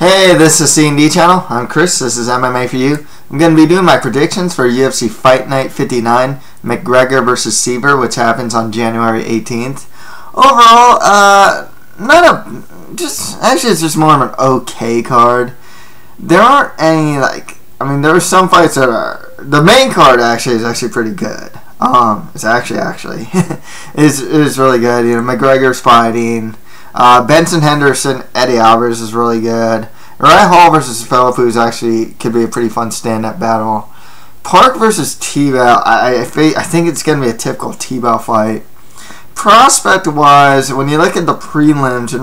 Hey, this is thecanddchannel. I'm Chris. This is MMA for you. I'm going to be doing my predictions for UFC Fight Night 59, McGregor versus Siver, which happens on January 18th. Overall, it's just more of an okay card. There aren't any, there are some fights that are, the main card is actually pretty good. It's actually is really good. You know, McGregor's fighting. Benson, Henderson, Eddie Alvarez is really good. Uriah versus Philippu is actually could be a pretty fun stand-up battle. Parke versus Tibau, I think it's going to be a typical Tibau fight. Prospect-wise, when you look at the prelims,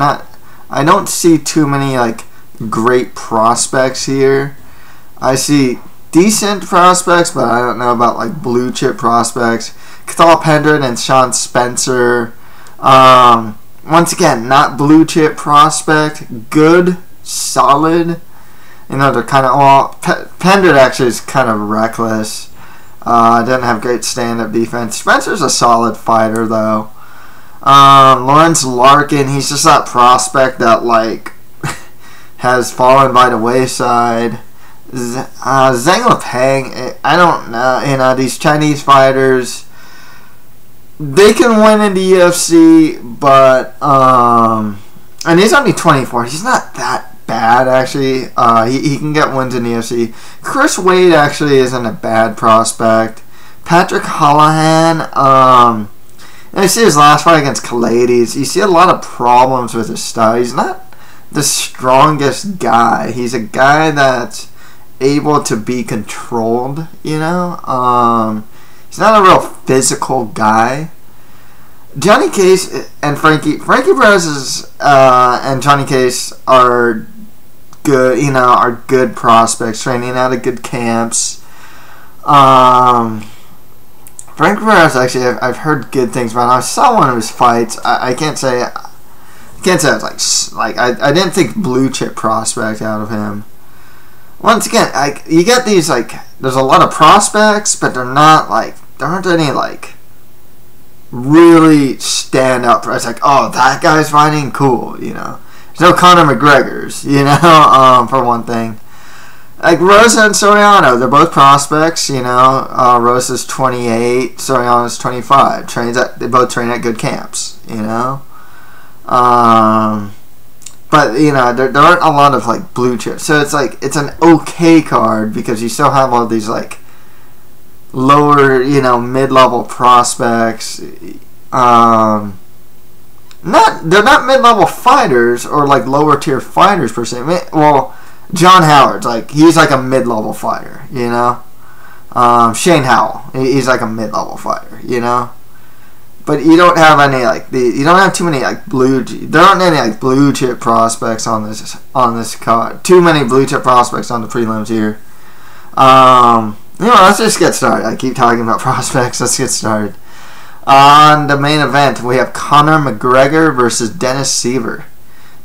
I don't see too many great prospects here. I see decent prospects, but I don't know about blue chip prospects. Cathal, Pendred, and Sean Spencer. Once again, not blue chip prospect. Good, solid. You know, they're kind of Pendred actually is kind of reckless. Doesn't have great stand-up defense. Spencer's a solid fighter though. Lorenz, Larkin, he's just that prospect that has fallen by the wayside. Zhang, Lipeng, I don't know. You know, these Chinese fighters, they can win in the UFC, but and he's only 24. He's not that bad actually. He can get wins in the UFC. Chris Wade actually isn't a bad prospect. Patrick Holohan, I see his last fight against Khalidis. You see a lot of problems with his style. He's not the strongest guy. He's a guy that's able to be controlled, you know. He's not a real physical guy. Johnny Case and Frankie Perez and Johnny Case are good, you know, are good prospects, training out of good camps. Frankie Perez, actually, I've heard good things about him. I saw one of his fights. I can't say it's I didn't think blue chip prospect out of him. Once again, you get these there's a lot of prospects, but they're not there aren't any really stand up. It's oh, that guy's fighting, cool, you know. There's no Conor McGregors, you know, for one thing. Rosa and Soriano, they're both prospects, you know. Rosa's 28, Soriano's 25. They both train at good camps, you know. But you know, there aren't a lot of blue chips, so it's it's an okay card because you still have all these lower, you know, mid-level prospects. They're not mid-level fighters or lower tier fighters per se. Well, John Howard's he's a mid-level fighter, you know. Shane Howell, he's a mid-level fighter, you know. But you don't have any you don't have too many there aren't any blue chip prospects on this card. Too many blue chip prospects on the prelims here. You know, let's just get started. I keep talking about prospects. Let's get started. On the main event, we have Conor McGregor versus Dennis Siver.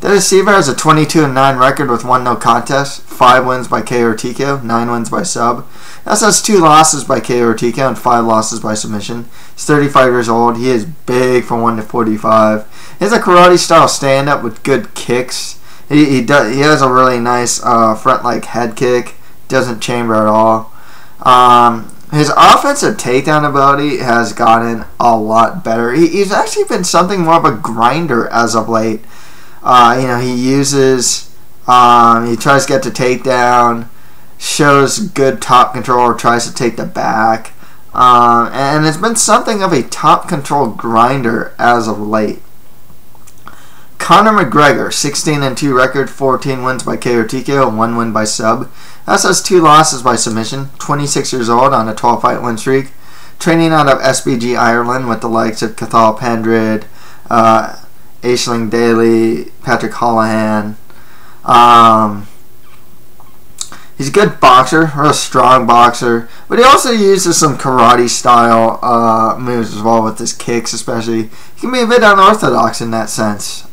Dennis Siver has a 22-9 record with 1 no contest, 5 wins by KO or TKO, 9 wins by sub. He also has 2 losses by KO or TKO and 5 losses by submission. He's 35 years old. He is big from 1 to 45. He has a karate style stand-up with good kicks. He has a really nice front head kick. Doesn't chamber at all. His offensive takedown ability has gotten a lot better. He's actually been something more of a grinder as of late. You know, he uses, he tries to get the takedown, shows good top control, or tries to take the back, and it's been something of a top control grinder as of late. Conor McGregor, 16-2 record, 14 wins by KO or TKO, and 1 win by sub. Also has 2 losses by submission, 26 years old on a 12-fight win streak. Training out of SBG Ireland with the likes of Cathal, Pendred, Aisling Daly, Patrick Holohan. He's a good boxer, or a strong boxer, but he also uses some karate style moves as well with his kicks, especially. He can be a bit unorthodox in that sense.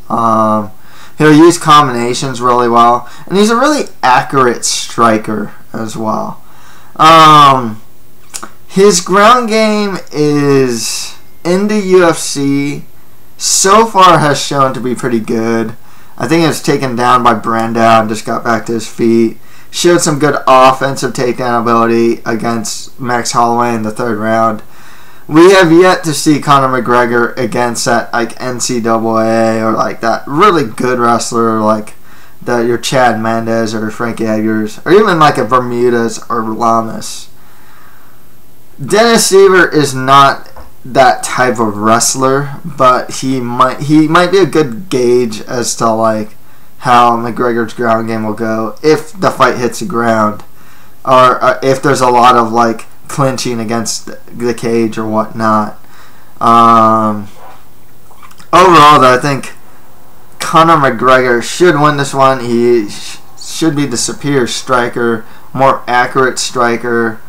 He'll use combinations really well, and he's a really accurate striker as well. His ground game is in the UFC so far has shown to be pretty good. I think he was taken down by Brandao and just got back to his feet. Showed some good offensive takedown ability against Max Holloway in the 3rd round. We have yet to see Conor McGregor against that like NCAA or like that really good wrestler like your Chad Mendes or Frankie Edgars or even like a Bermudez or Lamas. Dennis Siver is not that type of wrestler, but he might be a good gauge as to like how McGregor's ground game will go if the fight hits the ground, or if there's a lot of like clinching against the cage or whatnot. Overall, though, I think Conor McGregor should win this one. He should be the superior striker, more accurate striker.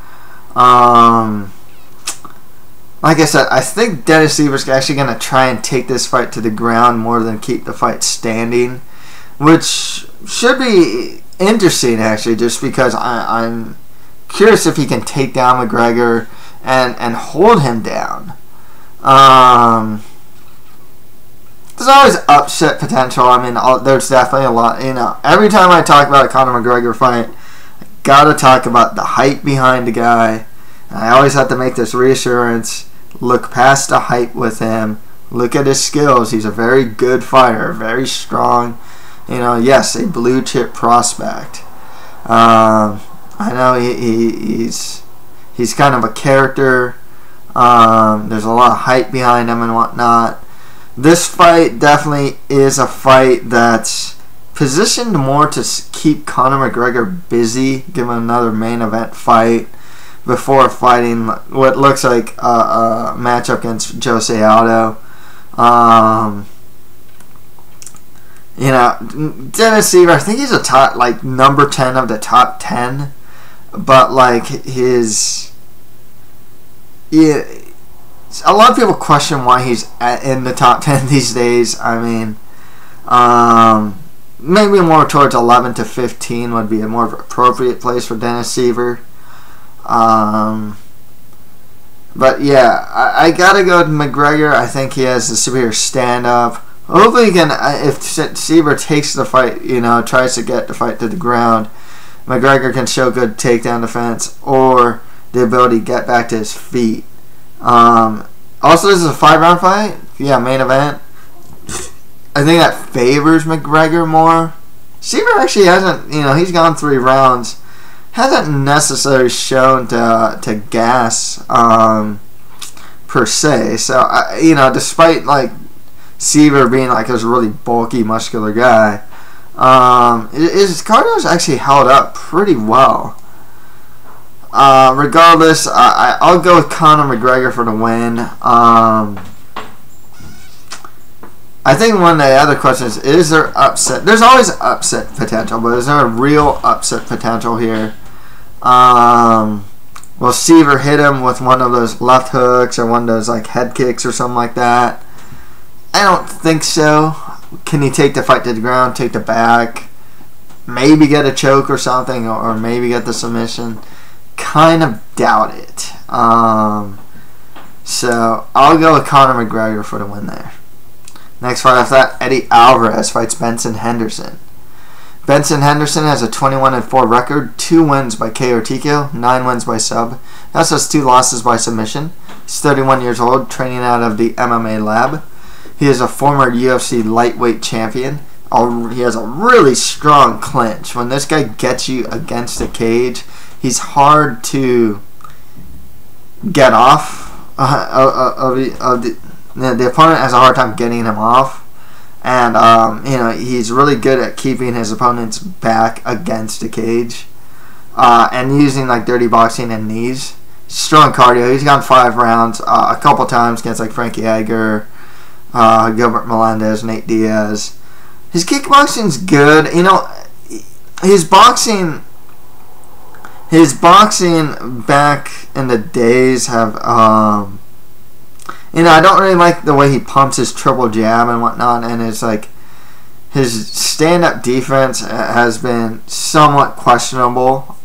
Like I said, I think Dennis Siver's actually going to try and take this fight to the ground more than keep the fight standing, which should be interesting, actually, just because I'm curious if he can take down McGregor and hold him down. There's always upset potential. I mean, there's definitely a lot. You know, every time I talk about a Conor McGregor fight, I gotta talk about the hype behind the guy. I always have to make this reassurance. Look past the hype with him. Look at his skills. He's a very good fighter, very strong. You know, yes, a blue chip prospect. I know he's kind of a character. There's a lot of hype behind him and whatnot. This fight definitely is a fight that's positioned more to keep Conor McGregor busy, give him another main event fight before fighting what looks like a matchup against Jose Aldo. You know, Dennis Siver, I think he's a top, like, number 10 of the top 10. But, like, a lot of people question why he's in the top 10 these days. I mean, maybe more towards 11 to 15 would be a more appropriate place for Dennis Siver. But yeah, I gotta go with McGregor. I think he has the superior stand-up. Hopefully he can, if Siver takes the fight, you know, tries to get the fight to the ground, McGregor can show good takedown defense or the ability to get back to his feet. Also, this is a 5-round fight. Yeah, main event. I think that favors McGregor more. Siver actually hasn't, you know, he's gone 3 rounds. Hasn't necessarily shown to gas per se. So, you know, despite like Siver being like this really bulky, muscular guy, his cardio's actually held up pretty well. Regardless, I'll go with Conor McGregor for the win. I think one of the other questions is there upset? There's always upset potential, but is there a real upset potential here? Will Siver hit him with one of those left hooks or one of those like head kicks or something like that? I don't think so. Can he take the fight to the ground, take the back, maybe get a choke or something, or maybe get the submission? Kind of doubt it. So I'll go with Conor McGregor for the win there. Next fight after that, Eddie Alvarez fights Benson Henderson. Benson Henderson has a 21-4 record, 2 wins by KO or TKO, 9 wins by sub. He also has 2 losses by submission. He's 31 years old, training out of the MMA lab. He is a former UFC lightweight champion. He has a really strong clinch. When this guy gets you against the cage, he's hard to get off. The opponent has a hard time getting him off. And, you know, he's really good at keeping his opponent's back against the cage. And using, like, dirty boxing and knees. Strong cardio. He's gone 5 rounds a couple times against, like, Frankie Edgar, Gilbert Melendez, Nate Diaz. His kickboxing's good. You know, his boxing back in the days have, you know, I don't really like the way he pumps his triple jab and whatnot, and it's like his stand-up defense has been somewhat questionable.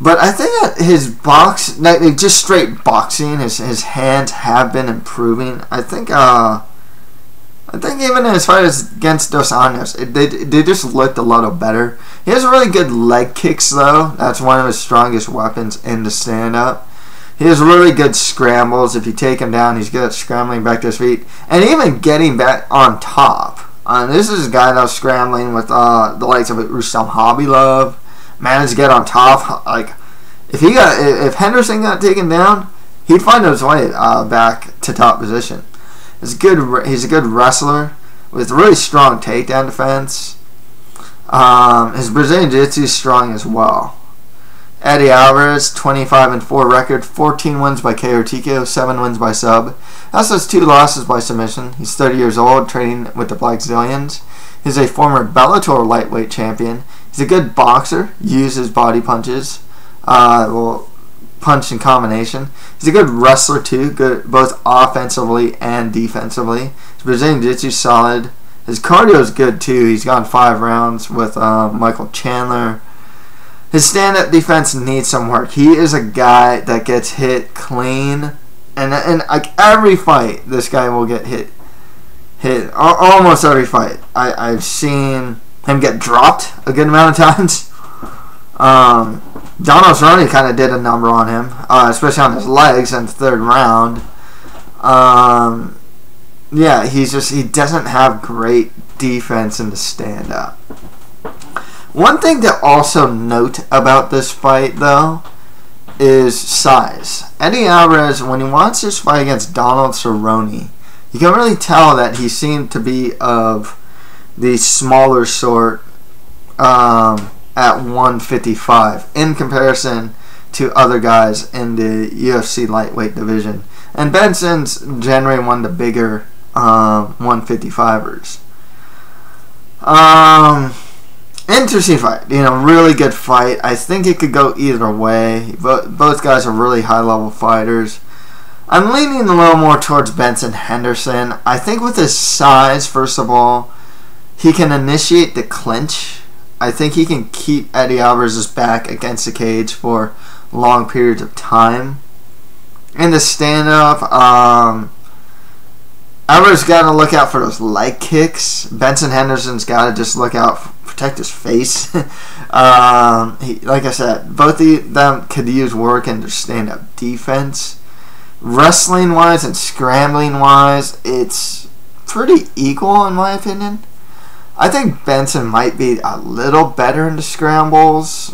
But I think that his like just straight boxing, his hands have been improving. I think I think even in his fight against Dos Anjos, they just looked a little better. He has really good leg kicks, though. That's one of his strongest weapons in the stand-up. He has really good scrambles. If you take him down, he's good at scrambling back to his feet. And even getting back on top. This is a guy that was scrambling with the likes of Rustam Hobby-Love. Managed to get on top. Like, if Henderson got taken down, he'd find his way back to top position. He's a good wrestler with really strong takedown defense. His Brazilian Jiu-Jitsu is strong as well. Eddie Alvarez, 25-4 record, 14 wins by KO or TKO, 7 wins by sub. That's those 2 losses by submission. He's 30 years old, training with the Black Zillions. He's a former Bellator lightweight champion. He's a good boxer, uses body punches, punch in combination. He's a good wrestler too, good both offensively and defensively. His Brazilian Jiu-Jitsu solid. His cardio is good too. He's gone 5 rounds with Michael Chandler. His stand-up defense needs some work. He is a guy that gets hit clean, and like every fight, this guy will get hit almost every fight. I've seen him get dropped a good amount of times. Donald Cerrone kind of did a number on him, especially on his legs in the 3rd round. Yeah, he doesn't have great defense in the stand-up. One thing to also note about this fight, though, is size. Eddie Alvarez, when he wants his fight against Donald Cerrone, you can really tell that he seemed to be of the smaller sort at 155 in comparison to other guys in the UFC lightweight division. And Benson's generally one of the bigger 155ers. Interesting fight. Really good fight. I think it could go either way. Both guys are really high-level fighters. I'm leaning a little more towards Benson Henderson. I think with his size, first of all, he can initiate the clinch. I think he can keep Eddie Alvarez's back against the cage for long periods of time. In the stand-up, Alvarez got to look out for those leg kicks. Benson Henderson's got to just look out, protect his face. Like I said, both of them could use work in their stand-up defense. Wrestling-wise and scrambling-wise, it's pretty equal in my opinion. I think Benson might be a little better in the scrambles.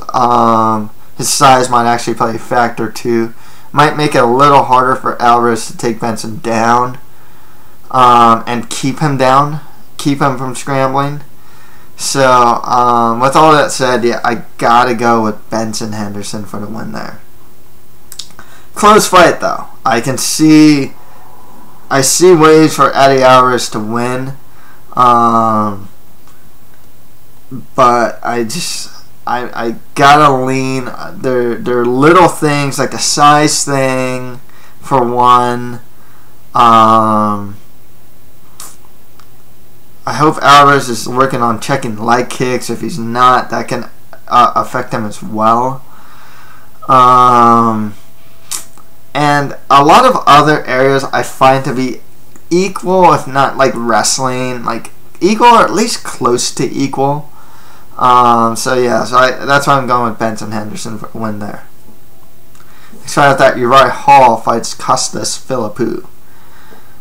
His size might actually play a factor too. Might make it a little harder for Alvarez to take Benson down. And keep him down, keep him from scrambling. So, with all that said, yeah, I gotta go with Benson Henderson for the win there. Close fight though. I see ways for Eddie Alvarez to win, but I gotta lean. They're little things like the size thing, for one. I hope Alvarez is working on checking leg kicks. If he's not, that can affect him as well. And a lot of other areas I find to be equal, if not like wrestling, like equal or at least close to equal. So that's why I'm going with Benson Henderson for a win there. Next fight out that Uriah Hall fights Costas Philippu.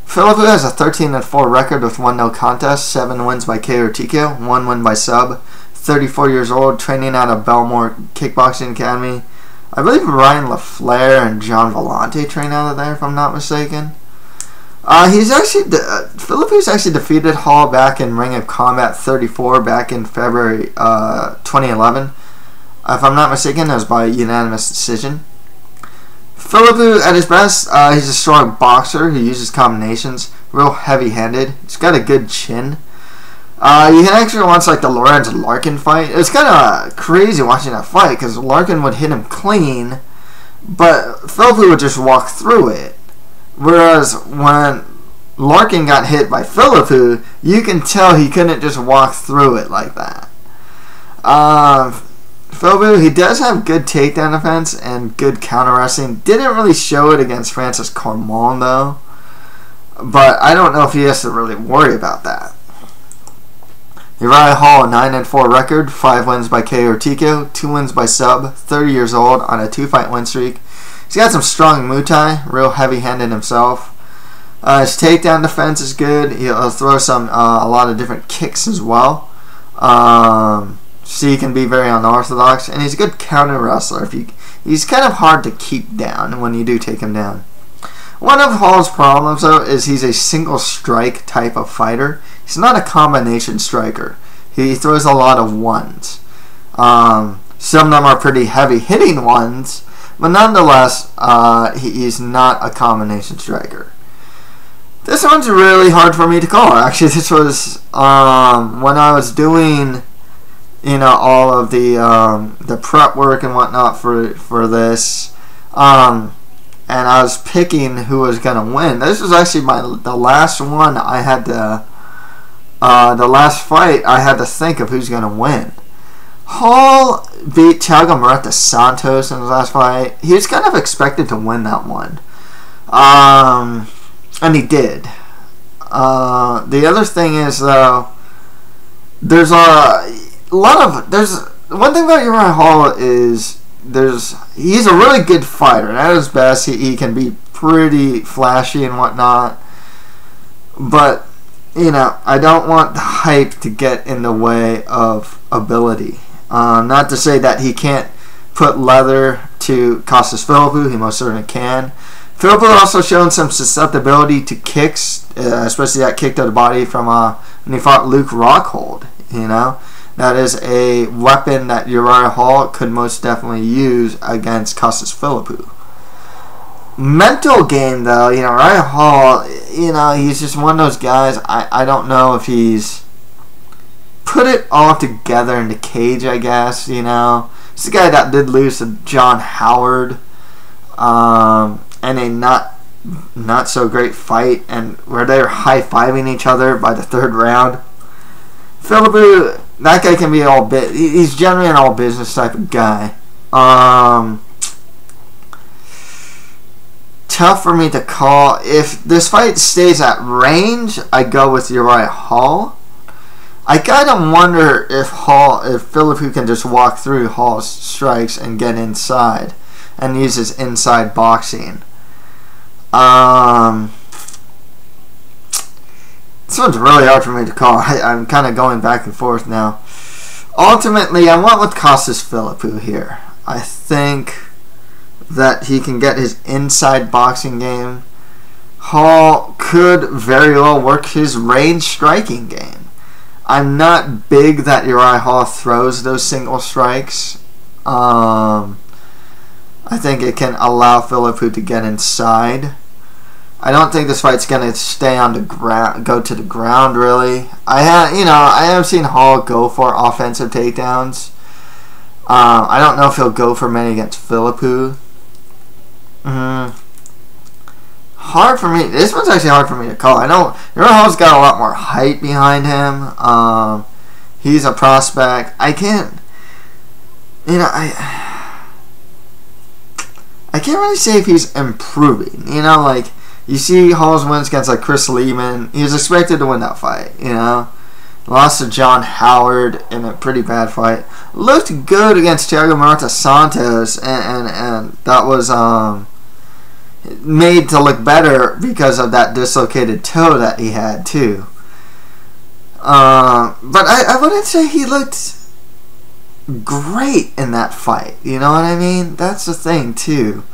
Philippu has a 13-4 record with 1 no contest, 7 wins by KO or TKO, 1 win by sub. 34 years old, training out of Belmore Kickboxing Academy. I believe Ryan LaFleur and John Vellante train out of there, if I'm not mistaken. Philippu's actually defeated Hall back in Ring of Combat 34 back in February 2011. If I'm not mistaken, it was by unanimous decision. Philippu, at his best, he's a strong boxer who uses combinations, real heavy-handed. He's got a good chin. You can actually watch like the Lorenz Larkin fight. It was kind of crazy watching that fight because Larkin would hit him clean, but Philippu would just walk through it. Whereas when Larkin got hit by Philippu, you can tell he couldn't just walk through it like that. Philippu, he does have good takedown defense and good counter wrestling. Didn't really show it against Francis Carmon though. But I don't know if he has to really worry about that. Uriah Hall, 9-4 record, 5 wins by KO or TKO, 2 wins by sub, 30 years old, on a 2-fight win streak. He's got some strong Muay Thai, real heavy-handed himself. His takedown defense is good. He'll throw a lot of different kicks as well. So he can be very unorthodox, and he's a good counter wrestler. He's kind of hard to keep down when you do take him down. One of Hall's problems, though, is he's a single strike type of fighter. He's not a combination striker. He throws a lot of ones. Some of them are pretty heavy hitting ones, but nonetheless, he's not a combination striker. This one's really hard for me to call. Actually, this was when I was doing, all of the prep work and whatnot for this, and I was picking who was gonna win. This was actually the last one I had to. The last fight I had to think of who's gonna win. Hall beat Thiago Santos in his last fight. He was kind of expected to win that one. And he did. The other thing is, though, there's one thing about Uriah Hall is he's a really good fighter, and at his best he can be pretty flashy and whatnot, but I don't want the hype to get in the way of ability. Not to say that he can't put leather to Costas Philippu. He most certainly can. Philippu also shown some susceptibility to kicks, especially that kick to the body from when he fought Luke Rockhold. That is a weapon that Uriah Hall could most definitely use against Costas Philippu. Mental game, though, Uriah Hall, he's just one of those guys. I don't know if he's put it all together in the cage, I guess, It's the guy that did lose to John Howard, and a not so great fight, and where they were high-fiving each other by the 3rd round. Philippu, that guy can be he's generally an all business type of guy. Tough for me to call. If this fight stays at range, I go with Uriah Hall. I kind of wonder if Philippu can just walk through Hall's strikes and get inside and use his inside boxing. This one's really hard for me to call. I'm kind of going back and forth now. Ultimately, I went with Costas Philippu here. I think that he can get his inside boxing game. Hall could very well work his range striking game. I'm not big that Uriah Hall throws those single strikes. I think it can allow Philippu to get inside. I don't think this fight's gonna stay on the ground, go to the ground really. I have seen Hall go for offensive takedowns. I don't know if he'll go for many against Philippu. Hard for me. This one's actually hard for me to call. I know Uriah Hall's got a lot more height behind him. He's a prospect. I can't. I can't really say if he's improving. You see Hall's wins against Chris Lehman. He was expected to win that fight, Lost to John Howard in a pretty bad fight. Looked good against Thiago Santos, and that was made to look better because of that dislocated toe that he had too. But I wouldn't say he looked great in that fight. You know what I mean? That's the thing too.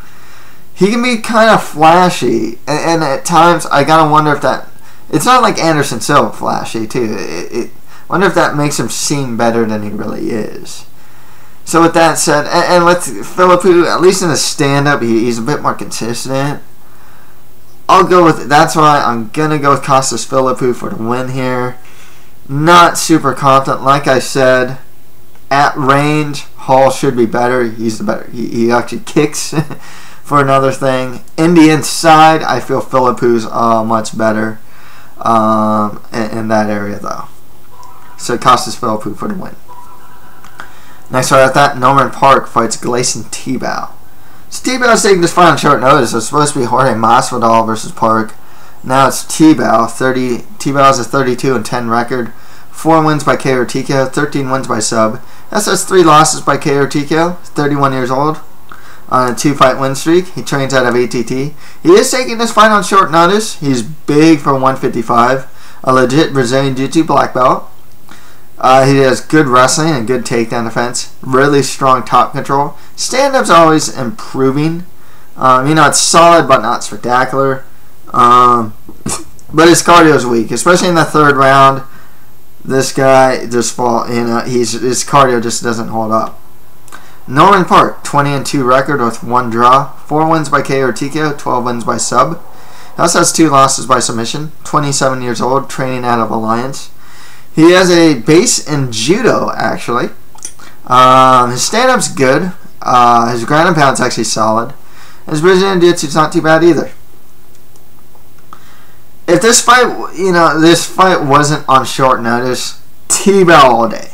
He can be kind of flashy, and at times I gotta wonder if that. It's not like Anderson Silva flashy too. Wonder if that makes him seem better than he really is. So with that said, and with Philippu, at least in the stand-up, he's a bit more consistent. I'll go with. That's why I'm gonna go with Costas Philippu for the win here. Not super confident, like I said. At range, Hall should be better. He's the better. He actually kicks. For another thing, in the inside, I feel Philippu's much better in that area, though. So Costas Philippu for the win. Next fight at that, Norman Parke fights Gleison Tibau. So Tibau's taking this fight on short notice. It's supposed to be Jorge Masvidal versus Parke. Now it's Tibau. Tibau has a 32-10 record. 4 wins by KO or TKO, 13 wins by sub. That's has 3 losses by KO or TKO. 31 years old on a 2-fight win streak. He trains out of ATT. He is taking this fight on short notice. He's big for 155. A legit Brazilian Jiu-Jitsu black belt. He has good wrestling and good takedown defense. Really strong top control. Stand-up's always improving. It's solid but not spectacular. But his cardio is weak, especially in the 3rd round. This guy just his cardio just doesn't hold up. Norman Parke, 20-2 record with 1 draw, 4 wins by KO or TKO, 12 wins by sub. He also has 2 losses by submission. 27 years old, training out of Alliance. He has a base in judo, actually. His stand-up's good. His ground and pound's actually solid. His Brazilian Jiu-Jitsu's not too bad either. If this fight, wasn't on short notice, Tibau all day.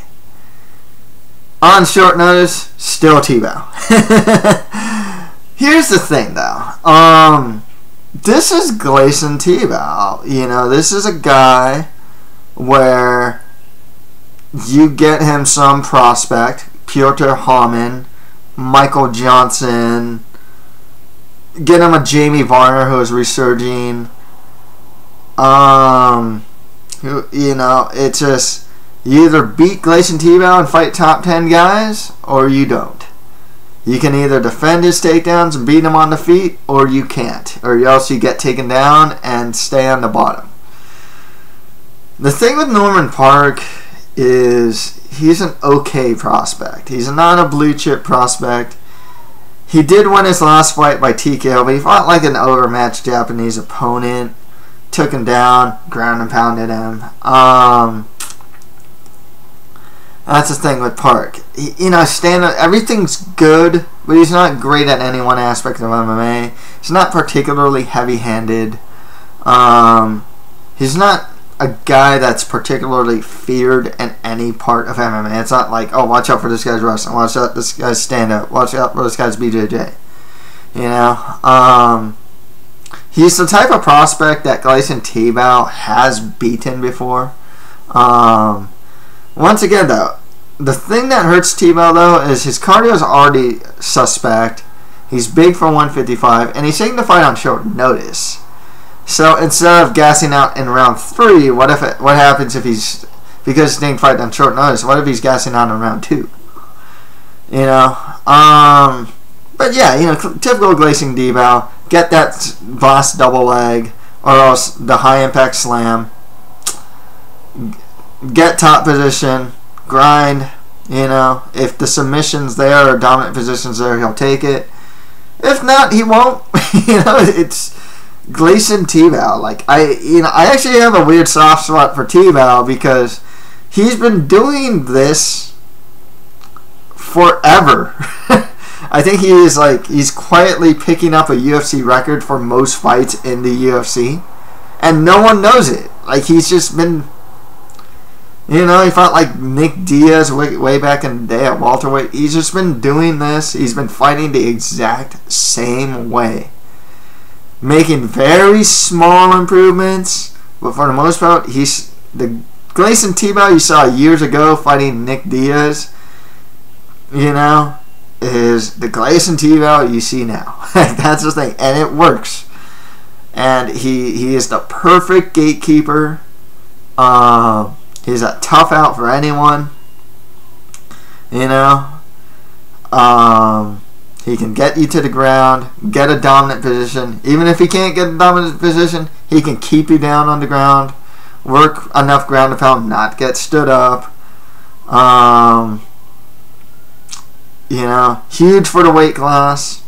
On short notice, still Tibau. Here's the thing, though. This is Gleison Tibau. This is a guy where you get him some prospect, Piotr Hamann, Michael Johnson, get him a Jamie Varner who is resurging. It's just, you either beat Gleison Tibau and fight top 10 guys, or you don't. You can either defend his takedowns and beat him on the feet, or you can't. Or else you get taken down and stay on the bottom. The thing with Norman Parke is he's an okay prospect. He's not a blue chip prospect. He did win his last fight by TKO, but he fought like an overmatched Japanese opponent. Took him down, ground and pounded him. That's the thing with Parke. Everything's good, but he's not great at any one aspect of MMA. He's not particularly heavy-handed. He's not a guy that's particularly feared in any part of MMA. It's not like, oh, watch out for this guy's wrestling, watch out for this guy's stand-up, watch out for this guy's BJJ. He's the type of prospect that Gleison Tibau has beaten before. Once again, though, the thing that hurts Tibau, though, is his cardio is already suspect. He's big for 155, and he's taking the fight on short notice. So instead of gassing out in round 3, what happens if he's, because he's taking fight on short notice, what if he's gassing out in round 2? But yeah, typical Gleison Tibau. Get that last double leg, or else the high impact slam. Get top position, grind. If the submission's there or dominant position's there, he'll take it. If not, he won't. It's Gleison Tibau. I actually have a weird soft spot for Tibau because he's been doing this forever. I think he's quietly picking up a UFC record for most fights in the UFC, and no one knows it. He's just been, he fought like Nick Diaz way back in the day at welterweight. He's just been doing this. He's been fighting the exact same way, making very small improvements, but for the most part, he's the Gleison Tibau you saw years ago fighting Nick Diaz. Is the Gleison Tibau you see now. That's the thing, and it works. And he is the perfect gatekeeper. He's a tough out for anyone. He can get you to the ground, get a dominant position. Even if he can't get a dominant position, he can keep you down on the ground, work enough ground to pound, not get stood up. Huge for the weight class.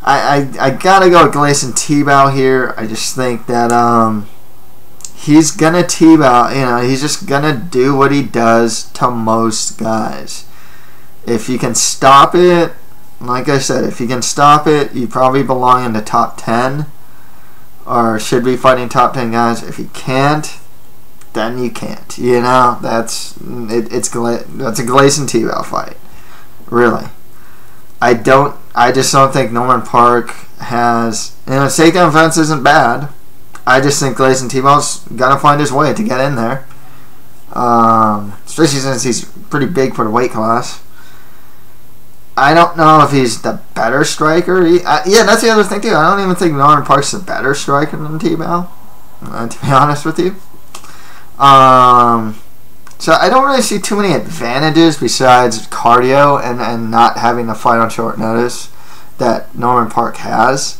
I gotta go with Gleison Tibau here. I just think that he's gonna Tibau. He's just gonna do what he does to most guys. If you can stop it, like I said, if you can stop it, you probably belong in the top 10, or should be fighting top 10 guys. If you can't, then you can't. That's a Gleison Tibau fight. Really. I just don't think Norman Parke has, takedown defense isn't bad. I just think Gleison Tibau's got to find his way to get in there. Especially since he's pretty big for the weight class. I don't know if he's the better striker. Yeah, that's the other thing too. I don't even think Norman Parke's a better striker than Tibau, to be honest with you. So I don't really see too many advantages besides cardio and not having to fight on short notice that Norman Parke has.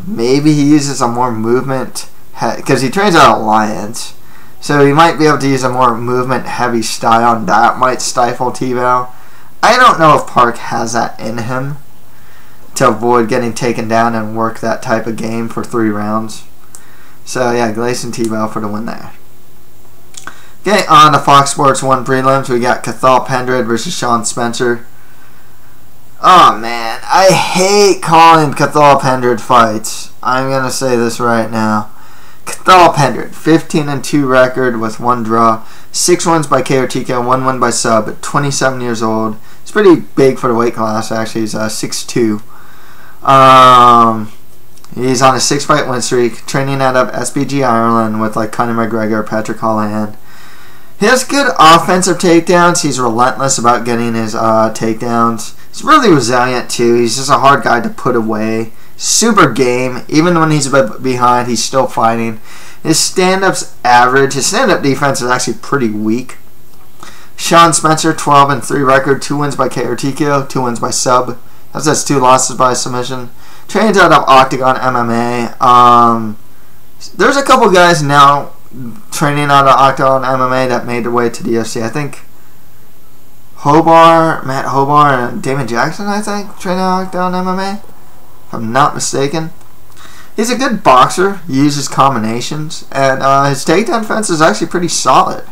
Maybe he uses a more movement because he trains out of Lions, so he might be able to use a more movement heavy style, and that might stifle Tibau. I don't know if Parke has that in him to avoid getting taken down and work that type of game for 3 rounds. So yeah, Gleison Tibau for the win there. Okay, on the Fox Sports 1 prelims, we got Cathal Pendred versus Sean Spencer. Oh man, I hate calling Cathal Pendred fights. I'm going to say this right now. Cathal Pendred, 15-2 record with 1 draw, 6 wins by KO TKO, 1 win by sub, 27 years old. He's pretty big for the weight class, actually. He's 6'2". He's on a 6-fight win streak, training out of SBG Ireland with like Conor McGregor, Patrick Holohan. He has good offensive takedowns. He's relentless about getting his takedowns. He's really resilient too. He's just a hard guy to put away. Super game. Even when he's a bit behind, he's still fighting. His stand-up's average. His stand-up defense is actually pretty weak. Sean Spencer, 12-3 record, 2 wins by KO TKO, 2 wins by sub. That's 2 losses by submission. Trains out of Octagon MMA. There's a couple guys now training out of Octagon MMA that made their way to the UFC. I think Matt Hobart, and Damon Jackson, I think, training out of Octagon MMA, if I'm not mistaken. He's a good boxer. He uses combinations, and his takedown defense is actually pretty solid.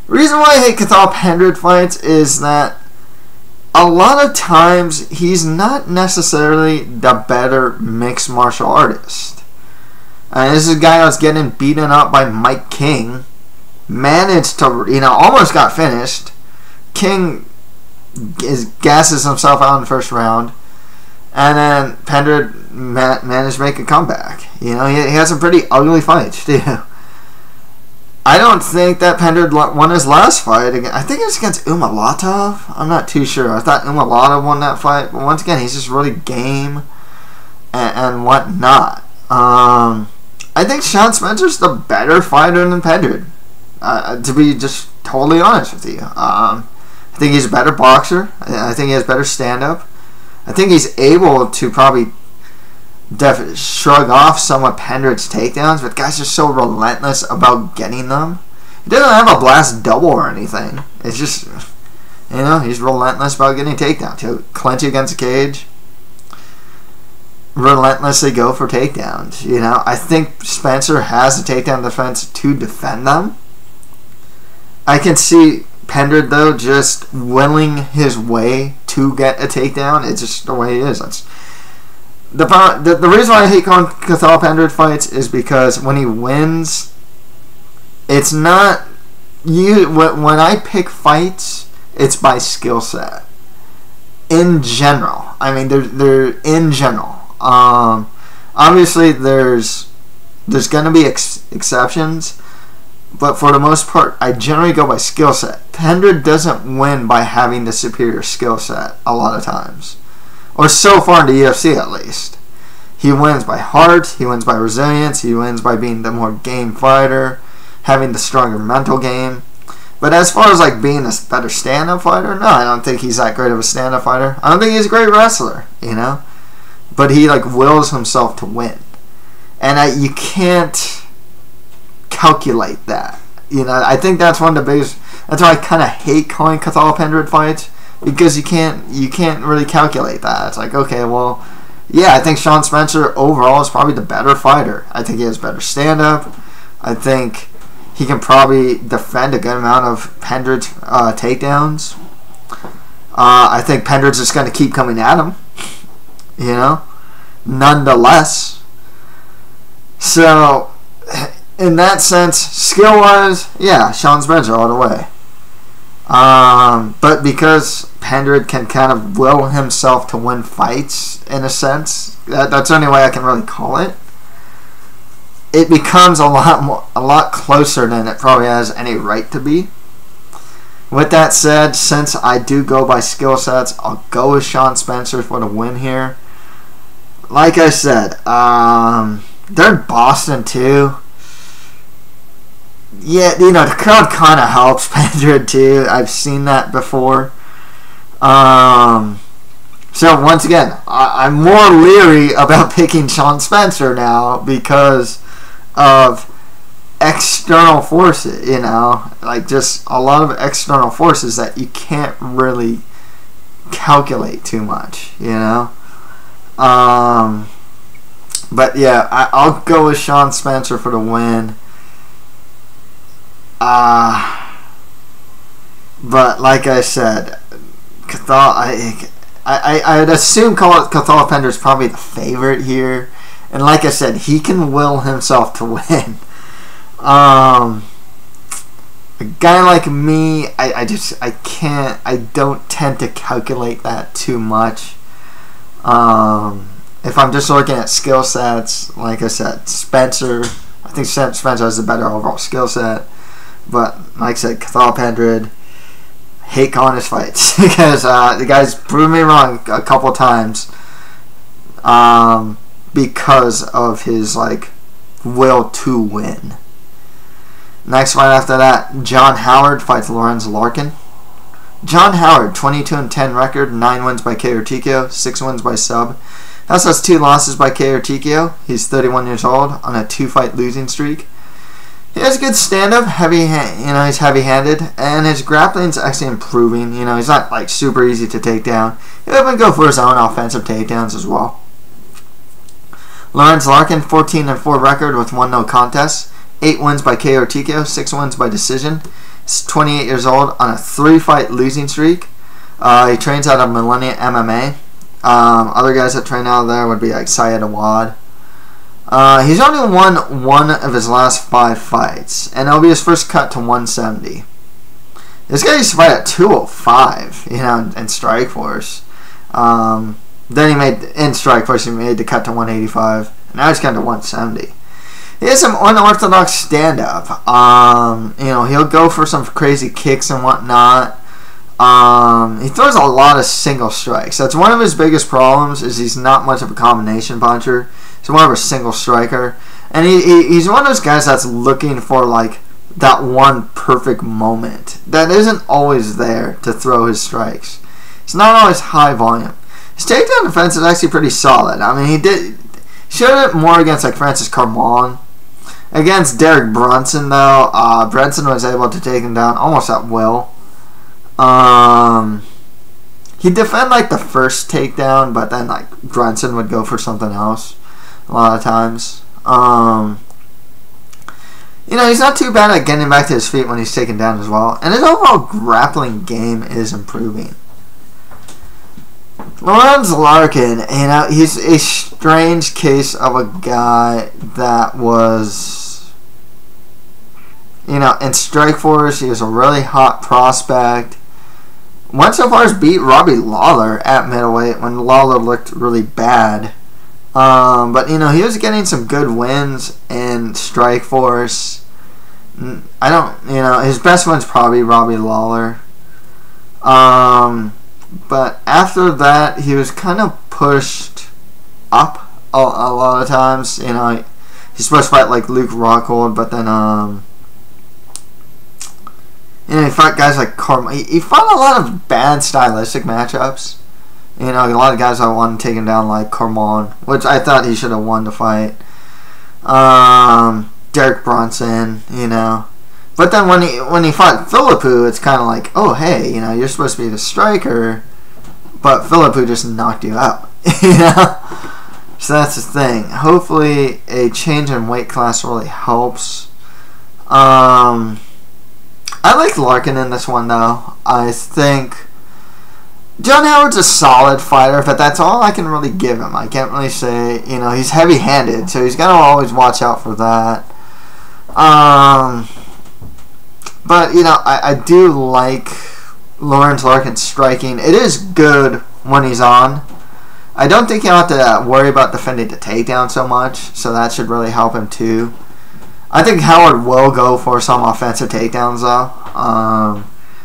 The reason why I hate Cathal Pendred fights is that a lot of times he's not necessarily the better mixed martial artist. This is a guy that was getting beaten up by Mike King. Managed to, almost got finished. King gasses himself out in the first round. And then Pendred managed to make a comeback. He had some pretty ugly fights, too. I don't think that Pendred won his last fight. I think it was against Umalatov. I'm not too sure. I thought Umalatov won that fight. But once again, he's just really game and whatnot. I think Sean Spencer's the better fighter than Pendred. To be just totally honest with you. I think he's a better boxer. I think he has better stand-up. I think he's able to probably shrug off some of Pendred's takedowns, but guys are so relentless about getting them. He doesn't have a blast double or anything. It's just, he's relentless about getting takedowns. He'll clench against the cage, relentlessly go for takedowns. I think Spencer has the takedown defense to defend them. I can see Pendred, though, just willing his way to get a takedown. It's just the way he is. That's the reason why I hate calling Cathal Pendred fights is because when he wins, it's not you. When I pick fights, it's by skill set. In general, I mean, they're in general. Obviously, there's going to be exceptions. But for the most part, I generally go by skill set. Pendred doesn't win by having the superior skill set a lot of times. Or so far in the UFC, at least. He wins by heart, he wins by resilience, he wins by being the more game fighter, having the stronger mental game. But as far as being a better stand-up fighter, no, I don't think he's that great of a stand-up fighter. I don't think he's a great wrestler, But he wills himself to win. And you can't calculate that. I think that's one of the biggest. That's why I kind of hate calling Cathal Pendred fights, because you can't really calculate that. It's okay, well, yeah, I think Sean Spencer overall is probably the better fighter. I think he has better stand up. I think he can probably defend a good amount of Pendred's takedowns. I think Pendred's just going to keep coming at him. Nonetheless. So, in that sense, skill-wise, yeah, Sean Spencer all the way. But because Pendred can kind of will himself to win fights, in a sense, that's the only way I can really call it. it becomes a lot closer than it probably has any right to be. With that said, since I do go by skill sets, I'll go with Sean Spencer for the win here. Like I said, they're in Boston too. Yeah, you know, the crowd kind of helps Pendred too. I've seen that before. So once again, I'm more leery about picking Sean Spencer now because of external forces, you know, like just a lot of external forces that you can't really calculate too much, you know. But yeah, I'll go with Sean Spencer for the win. But like I said, Cathal, I'd assume Cathal Pendred is probably the favorite here, and like I said, he can will himself to win. A guy like me, I don't tend to calculate that too much. If I'm just looking at skill sets, like I said, Spencer, I think Spencer has a better overall skill set. But like I said, Cathal Pendred, hate Conor's fights because the guy's proven me wrong a couple times because of his like will to win. Next fight after that, John Howard fights Lorenz Larkin. John Howard, 22-10 record, 9 wins by KO or TKO, 6 wins by sub. He also has 2 losses by KO or TKO. He's 31 years old on a 2-fight losing streak. He has good stand-up, he's heavy-handed, and his grappling's actually improving. You know, he's not like super easy to take down. He'll even go for his own offensive takedowns as well. Lorenz Larkin, 14-4 record with 1 no contest, 8 wins by KO or TKO, 6 wins by decision. He's 28 years old on a 3-fight losing streak. He trains out of Millennia MMA. Other guys that train out of there would be like Syed Awad. He's only won 1 of his last 5 fights, and it'll be his first cut to 170. This guy used to fight at 205, you know, in Strikeforce. Then he made, in Strikeforce, he made the cut to 185, and now he's cut to 170. He has some unorthodox stand-up. You know, he'll go for some crazy kicks and whatnot. He throws a lot of single strikes. That's one of his biggest problems, is he's not much of a combination puncher. He's more of a single striker. And he's one of those guys that's looking for, like, that one perfect moment that isn't always there to throw his strikes. It's not always high volume. His takedown defense is actually pretty solid. I mean, he showed it more against, like, Francis Carmon. Against Derek Brunson, though, Benson was able to take him down almost at will. He'd defend, like, the first takedown, but then, like, Brunson would go for something else a lot of times. You know, he's not too bad at getting back to his feet when he's taken down as well. And his overall grappling game is improving. Lorenz Larkin, you know, he's a strange case of a guy that was, you know, in Strikeforce, he was a really hot prospect. Went so far as beat Robbie Lawler at middleweight when Lawler looked really bad. But, you know, he was getting some good wins in Strikeforce. You know, his best win's probably Robbie Lawler. But after that, he was kind of pushed up a lot of times. You know, he's supposed to fight like Luke Rockhold, but then, you know, he fought guys like he fought a lot of bad stylistic matchups. You know, a lot of guys I wanted to take him down, like Carmon, which I thought he should have won the fight. Derek Brunson, you know. But then when he fought Philippu, it's kind of like, oh, hey, you know, you're supposed to be the striker, but Philippu just knocked you out, you know? So that's the thing. Hopefully a change in weight class really helps. I like Larkin in this one, though. I think John Howard's a solid fighter, but that's all I can really give him. I can't really say, you know, he's heavy-handed, so he's got to always watch out for that. But, you know, I do like Lorenz Larkin striking. It is good when he's on. I don't think he'll have to worry about defending the takedown so much, so that should really help him too. I think Howard will go for some offensive takedowns though.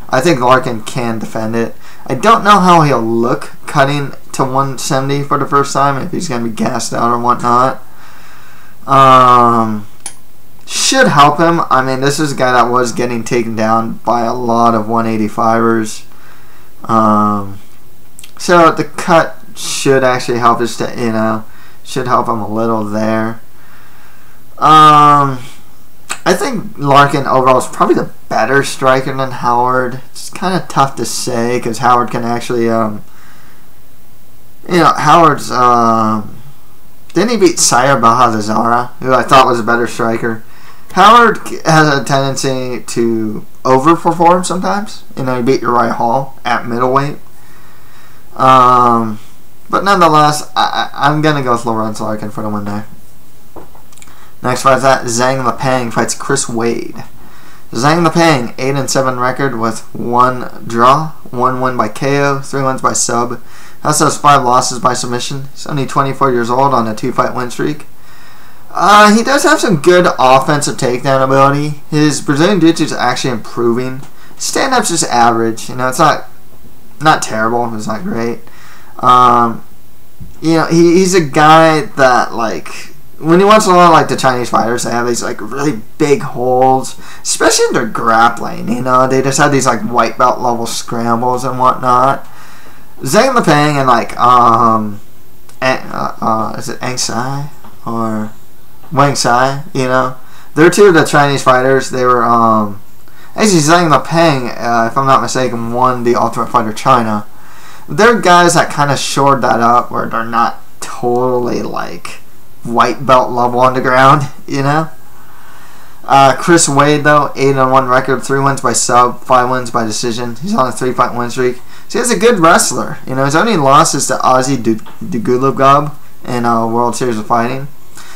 I think Larkin can defend it. I don't know how he'll look cutting to 170 for the first time, if he's going to be gassed out or whatnot. Should help him. I mean, this is a guy that was getting taken down by a lot of 185ers. So the cut should actually help us to, you know, should help him a little there. I think Larkin overall is probably the better striker than Howard. It's kind of tough to say because Howard can actually, you know, Howard's, didn't he beat Siver Bahazazara, who I thought was a better striker? Howard has a tendency to overperform sometimes. You know, he beat Uriah Hall at middleweight. But nonetheless, I'm going to go with Lorenz Larkin for the win there. Next fight is that Zhang Lipeng fights Chris Wade. Zhang Lipeng, 8-7 record with 1 draw, 1 win by KO, 3 wins by sub. Also has 5 losses by submission. He's only 24 years old on a 2-fight win streak. He does have some good offensive takedown ability. His Brazilian Jiu-Jitsu is actually improving. Stand-up's just average. You know, it's not terrible. It's not great. You know, he's a guy that, like, when you watch a lot of like the Chinese fighters, they have these like really big holds, especially in their grappling. You know, they just have these like white belt level scrambles and whatnot. Zhang Lipeng and like is it Ang Sai or Wang Sai? You know, they're two of the Chinese fighters. They were actually Zhang Lipeng, if I'm not mistaken, won the Ultimate Fighter China. They're guys that kind of shored that up, where they're not totally like white belt level on the ground, you know. Chris Wade though, 8-1 record, 3 wins by sub, 5 wins by decision. He's on a 3-fight win streak. So he's a good wrestler. You know, his only loss is to Ozzy Dugulubgab in World Series of Fighting.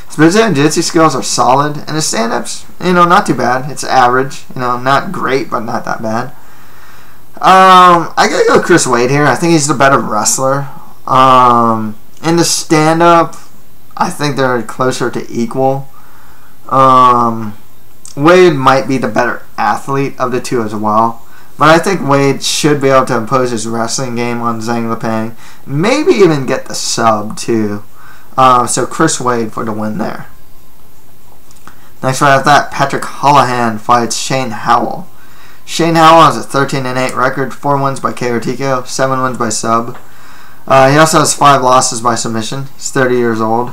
His Brazilian Jiu-Jitsu skills are solid, and his stand-ups, you know, not too bad. It's average, you know, not great, but not that bad. I gotta go Chris Wade here. I think he's the better wrestler. In the stand-up, I think they're closer to equal. Wade might be the better athlete of the two as well. But I think Wade should be able to impose his wrestling game on Zhang Lipeng. Maybe even get the sub too. So Chris Wade for the win there. Next right after that, Patrick Holohan fights Shane Howell. Shane Howell has a 13-8 record, 4 wins by KO TKO, 7 wins by sub. He also has 5 losses by submission. He's 30 years old.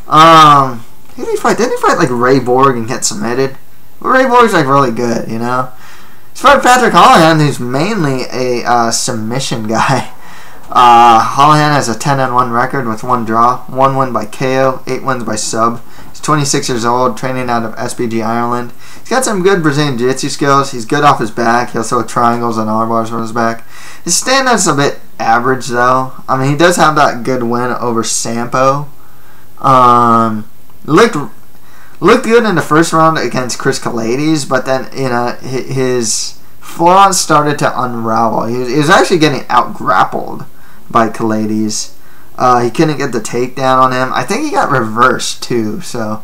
Who did he fight? Didn't he fight like Ray Borg and get submitted? Well, Ray Borg's like really good, you know. He's fighting Patrick Holohan, who's mainly a submission guy. Holohan has a 10-1 record with 1 draw, 1 win by KO, 8 wins by sub. He's 26 years old, training out of SBG Ireland. He's got some good Brazilian Jiu-Jitsu skills. He's good off his back. He'll throw triangles and arm bars from his back. His stand-up's a bit average, though. I mean, he does have that good win over Sampo. Looked good in the first round against Chris Kalades, but then, you know, his flaws started to unravel. He was actually getting out-grappled by Kalades. He couldn't get the takedown on him. I think he got reversed, too, so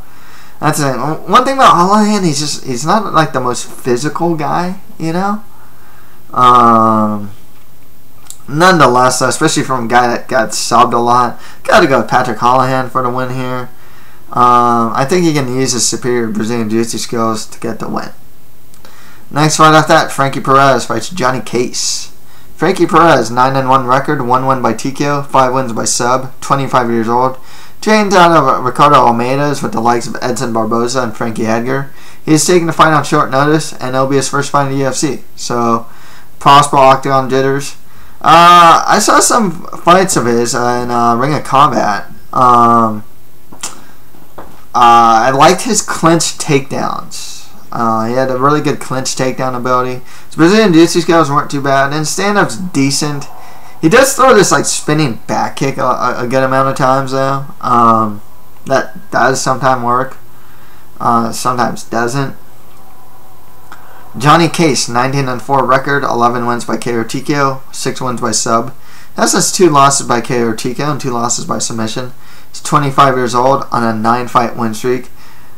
that's the thing. One thing about Holohan, he's not, like, the most physical guy, you know? Nonetheless, especially from a guy that got subbed a lot, gotta go with Patrick Holohan for the win here. I think he can use his superior Brazilian Jiu-Jitsu skills to get the win. Next fight after that, Frankie Perez fights Johnny Case. Frankie Perez, 9-1 record, 1 win by TKO, 5 wins by sub, 25 years old. Trained out of Ricardo Almeida's with the likes of Edson Barboza and Frankie Edgar. He is taking the fight on short notice, and it'll be his first fight in the UFC. So, possible octagon jitters. I saw some fights of his in Ring of Combat. I liked his clinch takedowns. He had a really good clinch takedown ability. His Brazilian Jiu-Jitsu skills weren't too bad, and stand-up's decent. He does throw this like spinning back kick a good amount of times, though. That does sometimes work. Sometimes doesn't. Johnny Case, 19-4 record, 11 wins by KO TKO, 6 wins by sub. That's his 2 losses by KO or TKO and 2 losses by submission. He's 25 years old on a 9-fight win streak.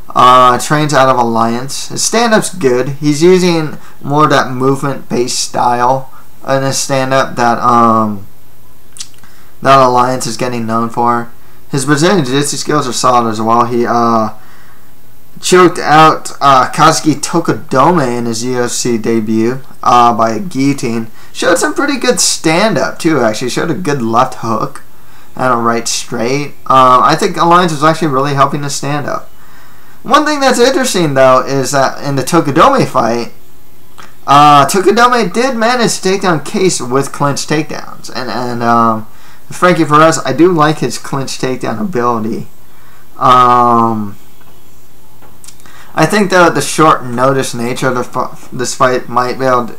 Trains out of Alliance. His stand-up's good. He's using more of that movement-based style in his stand-up that Alliance is getting known for. His Brazilian Jiu-Jitsu skills are solid as well. He choked out Kazuki Tokudome in his UFC debut by a guillotine. Showed some pretty good stand-up too, actually. Showed a good left hook and a right straight. I think Alliance was actually really helping his stand-up. One thing that's interesting, though, is that in the Tokudome fight, Tokudome did manage to take down Case with clinch takedowns. And Frankie Perez, I do like his clinch takedown ability. I think, though, the short notice nature of this fight might be able to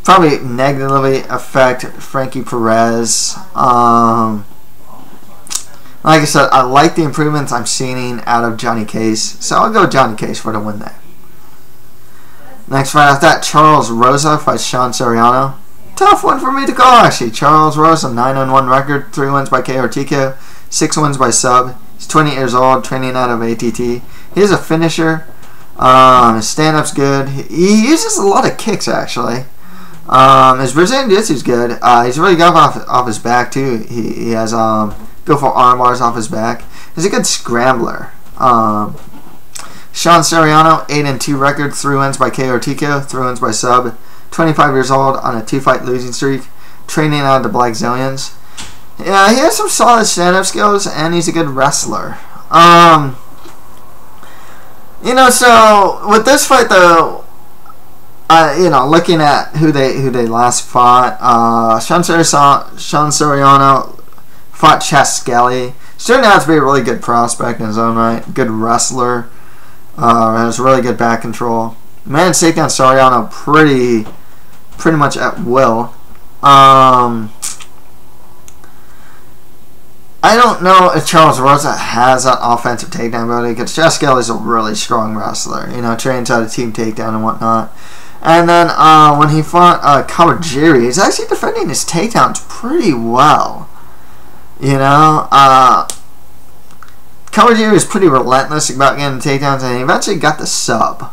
probably negatively affect Frankie Perez. Like I said, I like the improvements I'm seeing out of Johnny Case, so I'll go with Johnny Case for the win there. Next fight after that, Charles Rosa fights Sean Soriano. Tough one for me to call, actually. Charles Rosa, 9-1 record, 3 wins by KO or TKO, 6 wins by sub. He's 20 years old, training out of ATT. He's a finisher. His stand-up's good. He uses a lot of kicks, actually. His Brazilian Jiu-Jitsu's good. He's really good off his back, too. He has go for arm bars off his back. He's a good scrambler. Sean Soriano, 8-2 record, 3 wins by KO or TKO, 3 wins by sub. 25 years old on a 2-fight losing streak, training out of the Black Zillions. Yeah, he has some solid stand-up skills, and he's a good wrestler. So with this fight though, looking at who they last fought, Sean Soriano fought Chas Skelly. Turned out to be a really good prospect in his own right. Good wrestler. Has really good back control. Managed to take down Soriano pretty much at will. I don't know if Charles Rosa has an offensive takedown ability, because Chas Skelly's a really strong wrestler. Trains out of team takedown and whatnot. And then when he fought Kawajiri, he's actually defending his takedowns pretty well. Kawajiri was pretty relentless about getting takedowns, and he eventually got the sub.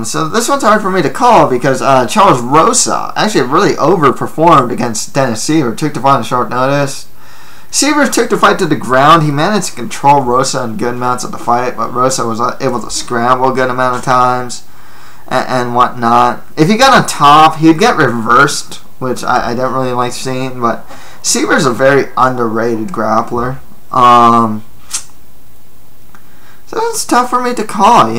So this one's hard for me to call, because Charles Rosa actually really overperformed against Dennis Siver. Took the fight on short notice. Siver took the fight to the ground. He managed to control Rosa in good amounts of the fight, but Rosa was able to scramble a good amount of times and whatnot. If he got on top, he'd get reversed, which I don't really like seeing, but Siver's a very underrated grappler. So it's tough for me to call,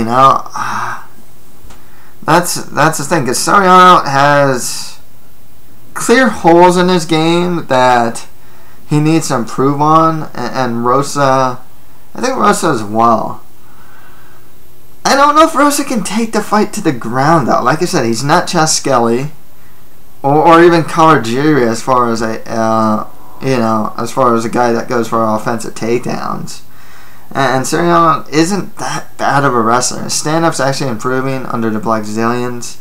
That's the thing, because Soriano has clear holes in his game that he needs to improve on, and Rosa, I think Rosa as well. I don't know if Rosa can take the fight to the ground, though. Like I said, he's not Chas Skelly or even Kawajiri as far as a guy that goes for offensive takedowns. And Soriano isn't that bad of a wrestler. His stand-up's actually improving under the Black Zillions.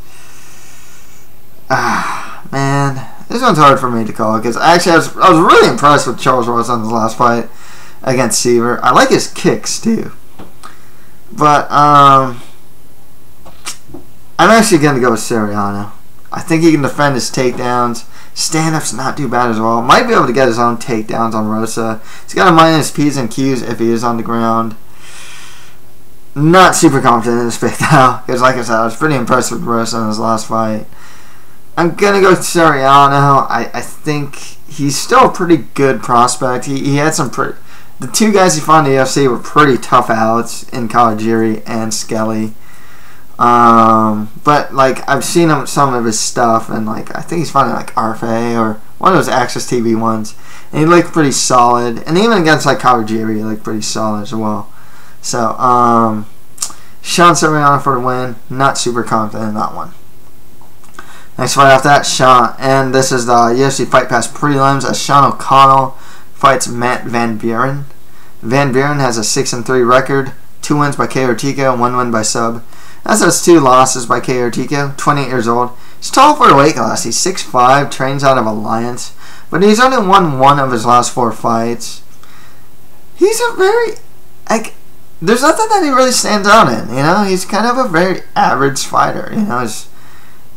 Man, this one's hard for me to call, because actually I was really impressed with Charles Rosa in his last fight against Siver. I like his kicks too, but I'm actually gonna go with Soriano. I think he can defend his takedowns. Stand-up's not too bad as well. Might be able to get his own takedowns on Rosa. He's got to mind his P's and Q's if he is on the ground. Not super confident in this pick though, because like I said, I was pretty impressed with Rosa in his last fight. I'm gonna go with Soriano. I think he's still a pretty good prospect. He had some pretty. The two guys he fought in the UFC were pretty tough outs in Kawajiri and Skelly. But I've seen some of his stuff, and I think he's fighting RFA or one of those Access TV ones, and he looked pretty solid. And even against Kawajiri, he looked pretty solid as well. So Sean Soriano for the win. Not super confident in that one. Next fight after that, Sean, and this is the UFC Fight Pass prelims, as Sean O'Connell fights Matt Van Buren. Van Buren has a 6-3 record, 2 wins by KO or TKO, 1 win by sub. That's those 2 losses by KO or TKO. 28 years old. He's tall for a weight class. He's 6'5", trains out of Alliance, but he's only won 1 of his last 4 fights. He's a very, like, there's nothing that he really stands out in, you know? He's kind of a very average fighter, you know? His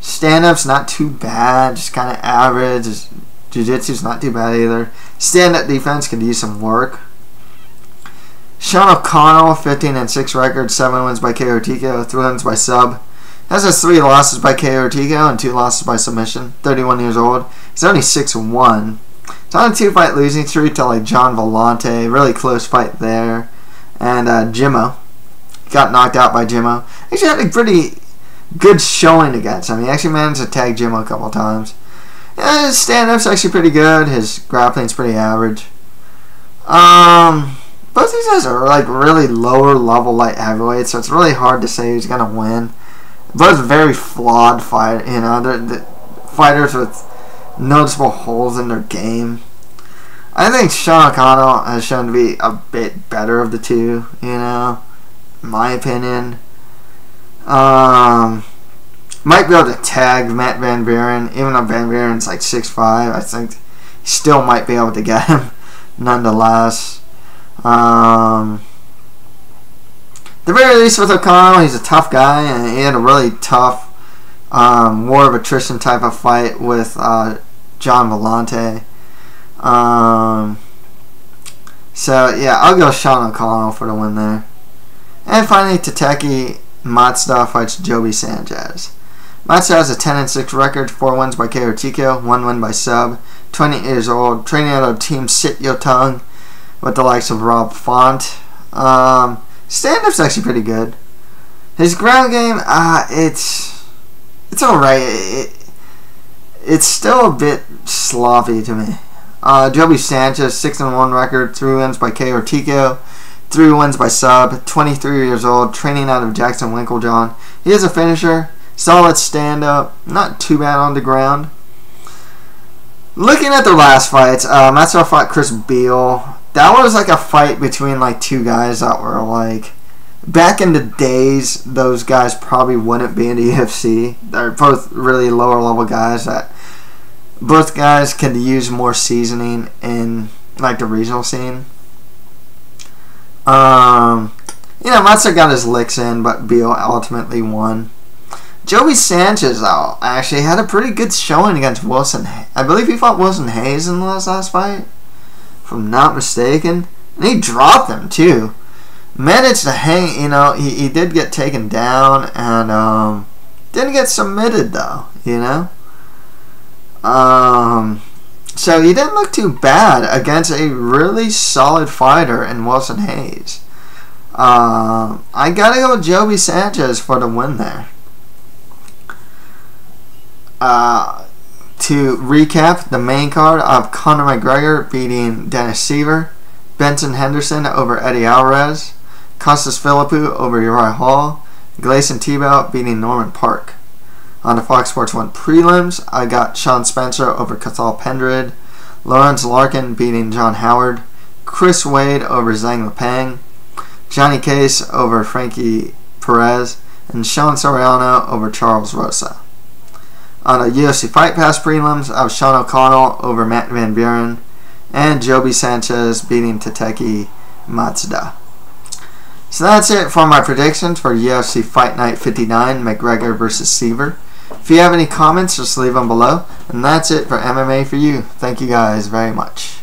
stand-up's not too bad, just kind of average. His jiu-jitsu's not too bad either. Stand-up defense could use some work. Sean O'Connell, 15-6 record, 7 wins by KO TKO, 3 wins by sub. Has his 3 losses by KO TKO and 2 losses by submission. 31 years old. He's only 6'1". He's on a 2-fight losing streak to like John Vellante. Really close fight there. And Jimmo. Got knocked out by Jimmo. Actually had a pretty good showing against him. He actually managed to tag Jimmo a couple times. Yeah, his stand-up's actually pretty good. His grappling's pretty average. Both these guys are like really lower level light heavyweights, so it's really hard to say who's gonna win. Both very flawed fighters, you know, they're fighters with noticeable holes in their game. I think Sean O'Connell has shown to be a bit better of the two, you know, in my opinion. Might be able to tag Matt Van Buren, even though Van Buren's like 6'5", I think he still might be able to get him nonetheless. The very least with O'Connell, he's a tough guy, and he had a really tough war of attrition type of fight with John Vellante. So yeah, I'll go Sean O'Connell for the win there. And finally, Tateki Matsuda fights Joby Sanchez. Matsuda has a 10-6 record, 4 wins by KO TKO, 1 win by sub. 20 years old, training out of Team Sit Yo Tongue with the likes of Rob Font. Stand-up's actually pretty good. His ground game, it's alright. It's still a bit sloppy to me. Joby Sanchez, 6-1 record, 3 wins by KO TKO, 3 wins by sub, 23 years old, training out of Jackson Winklejohn. He is a finisher, solid stand-up, not too bad on the ground. Looking at their last fights, Matsuda fought Chris Beal. That was like a fight between like 2 guys that were like, back in the days, those guys probably wouldn't be in the UFC. They're both really lower level guys that both guys could use more seasoning in like the regional scene. You know, Matsuda got his licks in, but Beal ultimately won. Joby Sanchez, though, actually had a pretty good showing against Wilson. I believe he fought Wilson Hayes in the last fight, if I'm not mistaken. And he dropped him, too. Managed to hang, you know, he did get taken down, and didn't get submitted, though, you know. So he didn't look too bad against a really solid fighter in Wilson Hayes. I gotta go with Joby Sanchez for the win there. To recap, the main card of Conor McGregor beating Dennis Siver, Benson Henderson over Eddie Alvarez, Costas Philippu over Uriah Hall, Gleison Tibau beating Norman Parke. On the Fox Sports 1 prelims, I got Sean Spencer over Cathal Pendred, Lorenz Larkin beating John Howard, Chris Wade over Zhang Lipeng, Johnny Case over Frankie Perez, and Sean Soriano over Charles Rosa. On the UFC Fight Pass prelims, I have Sean O'Connell over Matt Van Buren, and Joby Sanchez beating Tateki Matsuda. So that's it for my predictions for UFC Fight Night 59, McGregor versus Siver. If you have any comments, just leave them below. And that's it for MMA for you. Thank you guys very much.